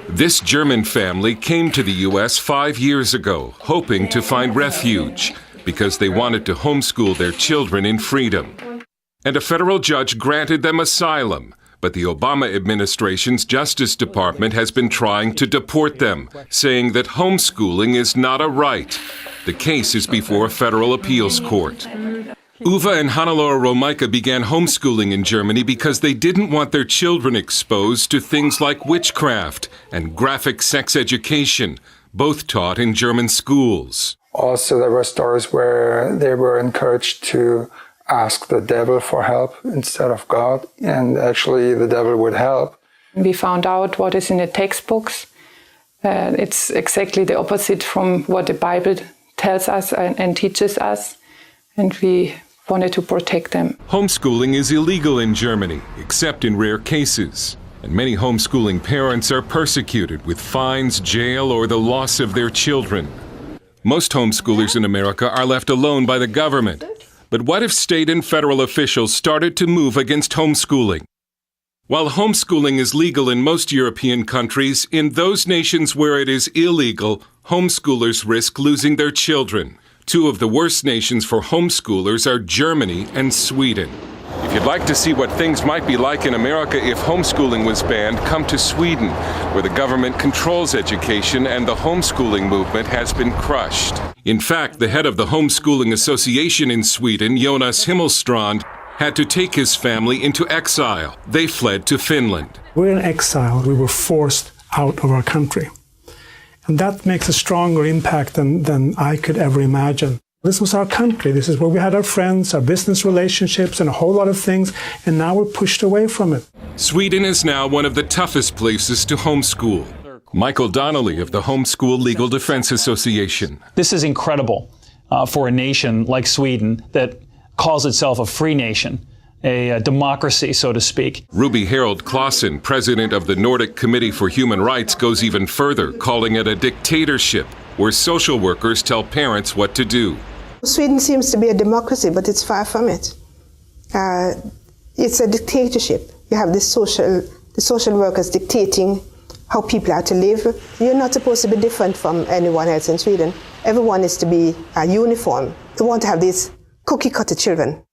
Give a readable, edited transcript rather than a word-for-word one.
This German family came to the U.S. 5 years ago, hoping to find refuge because they wanted to homeschool their children in freedom. And a federal judge granted them asylum, but the Obama administration's Justice Department has been trying to deport them, saying that homeschooling is not a right. The case is before a federal appeals court. Uwe and Hannelore Romeike began homeschooling in Germany because they didn't want their children exposed to things like witchcraft and graphic sex education, both taught in German schools. Also, there were stories where they were encouraged to ask the devil for help instead of God, and actually the devil would help. We found out what is in the textbooks. It's exactly the opposite from what the Bible tells us and teaches us, and we wanted to protect them. Homeschooling is illegal in Germany, except in rare cases. And many homeschooling parents are persecuted with fines, jail, or the loss of their children. Most homeschoolers in America are left alone by the government. But what if state and federal officials started to move against homeschooling? While homeschooling is legal in most European countries, in those nations where it is illegal, homeschoolers risk losing their children. Two of the worst nations for homeschoolers are Germany and Sweden. If you'd like to see what things might be like in America if homeschooling was banned, come to Sweden, where the government controls education and the homeschooling movement has been crushed. In fact, the head of the Homeschooling Association in Sweden, Jonas Himmelstrand, had to take his family into exile. They fled to Finland. We're in exile. We were forced out of our country. And that makes a stronger impact than I could ever imagine. This was our country. This is where we had our friends, our business relationships, and a whole lot of things, and now we're pushed away from it. Sweden is now one of the toughest places to homeschool. Michael Donnelly of the Homeschool Legal Defense Association. This is incredible for a nation like Sweden that calls itself a free nation, a democracy, so to speak. Ruby Harold Clausen, president of the Nordic Committee for Human Rights, goes even further, calling it a dictatorship where social workers tell parents what to do. Sweden seems to be a democracy, but it's far from it. It's a dictatorship. You have the social workers dictating how people are to live. You're not supposed to be different from anyone else in Sweden. Everyone is to be uniform. They want to have these cookie-cutter children.